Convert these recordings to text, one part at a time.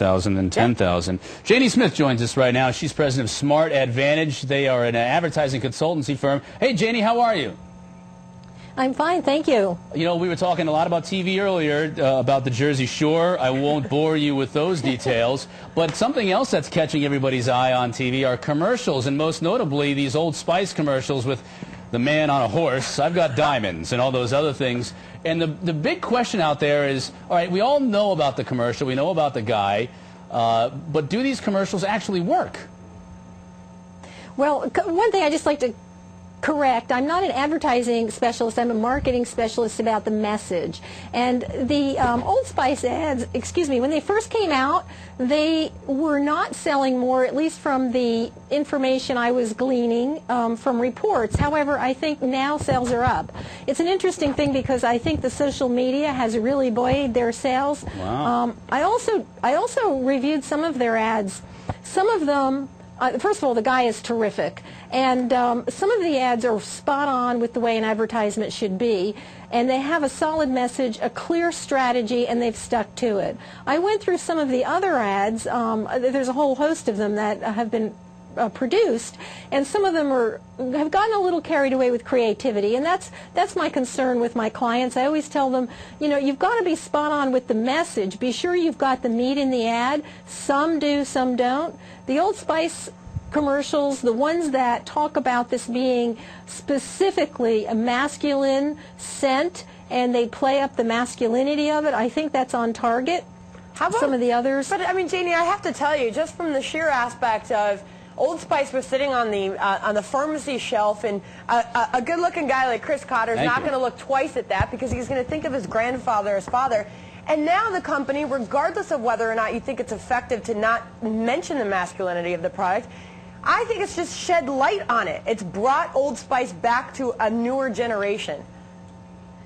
100,000 than 10,000. Jaynie Smith joins us right now. She's president of Smart Advantage. They are an advertising consultancy firm. Hey, Jaynie, how are you? I'm fine, thank you. You know, we were talking a lot about TV earlier, about the Jersey Shore. I won't bore you with those details. But something else that's catching everybody's eye on TV are commercials, and most notably these Old Spice commercials with the man on a horse, I've got diamonds, and all those other things. And the big question out there is, all right, we all know about the commercial, we know about the guy, but do these commercials actually work? Well, one thing I just like to correct, I'm not an advertising specialist, I'm a marketing specialist about the message. And the Old Spice ads, when they first came out, they were not selling more, at least from the information I was gleaning from reports. However, I think now sales are up. It's an interesting thing because I think the social media has really buoyed their sales. Wow. I also reviewed some of their ads. Some of them, first of all, the guy is terrific, and some of the ads are spot on with the way an advertisement should be, and they have a solid message, a clear strategy, and they've stuck to it. I went through some of the other ads. There's a whole host of them that have been produced, and some of them have gotten a little carried away with creativity, and that's my concern with my clients. I always tell them, you know, you've got to be spot on with the message. Be sure you've got the meat in the ad. Some do, some don't. The Old Spice commercials, the ones that talk about this being specifically a masculine scent, and they play up the masculinity of it, I think that's on target. How about some of the others? But I mean, Jaynie, I have to tell you, just from the sheer aspect of Old Spice was sitting on the pharmacy shelf, and a good-looking guy like Chris Cotter is not going to look twice at that because he's going to think of his grandfather as father. And now the company, regardless of whether or not you think it's effective to not mention the masculinity of the product, I think it's just shed light on it. It's brought Old Spice back to a newer generation.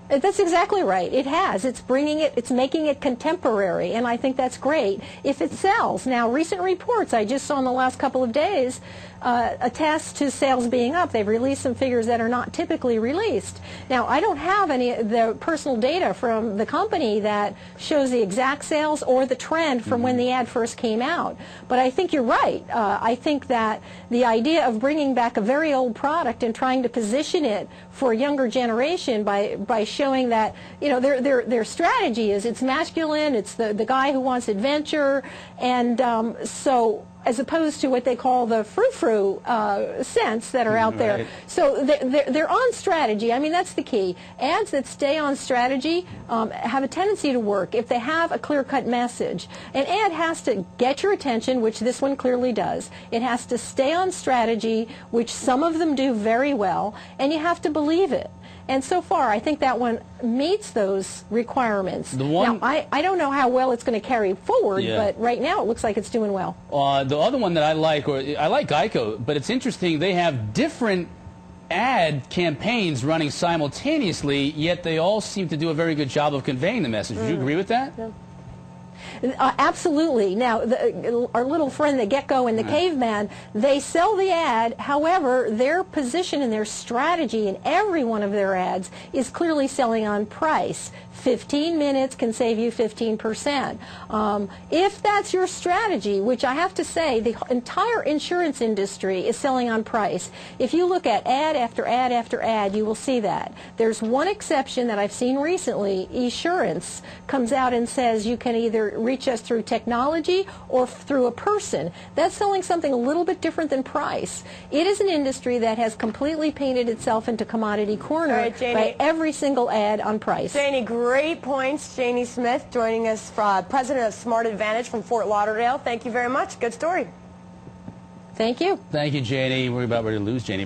That's exactly right. It has. It's bringing it, it's making it contemporary, and I think that's great if it sells. Now, recent reports I just saw in the last couple of days attest to sales being up. They've released some figures that are not typically released. Now, I don't have any of the personal data from the company that shows the exact sales or the trend from when the ad first came out, but I think you're right. I think that the idea of bringing back a very old product and trying to position it for a younger generation by showing that, you know, their strategy is it's masculine, it's the guy who wants adventure, and so as opposed to what they call the frou-frou scents that are out there. So they're on strategy. I mean, that's the key. Ads that stay on strategy have a tendency to work if they have a clear-cut message. An ad has to get your attention, which this one clearly does. It has to stay on strategy, which some of them do very well, and you have to believe it. And so far, I think that one meets those requirements. Now, I don't know how well it's going to carry forward, but right now it looks like it's doing well. The other one that I like Geico, but it's interesting, they have different ad campaigns running simultaneously, yet they all seem to do a very good job of conveying the message. Would you agree with that? Yeah. Absolutely. Now, our little friend, the gecko and the caveman, they sell the ad. However, their position and their strategy in every one of their ads is clearly selling on price. 15 minutes can save you 15%. If that's your strategy, which I have to say, the entire insurance industry is selling on price. If you look at ad after ad after ad, you will see that. There's one exception that I've seen recently. Esurance comes out and says you can either reach us through technology or through a person. That's selling something a little bit different than price. It is an industry that has completely painted itself into commodity corner by every single ad on price. Jaynie, great points. Jaynie Smith joining us, president of Smart Advantage from Fort Lauderdale. Thank you very much. Good story. Thank you. Thank you, Jaynie. We're about ready to lose Jaynie.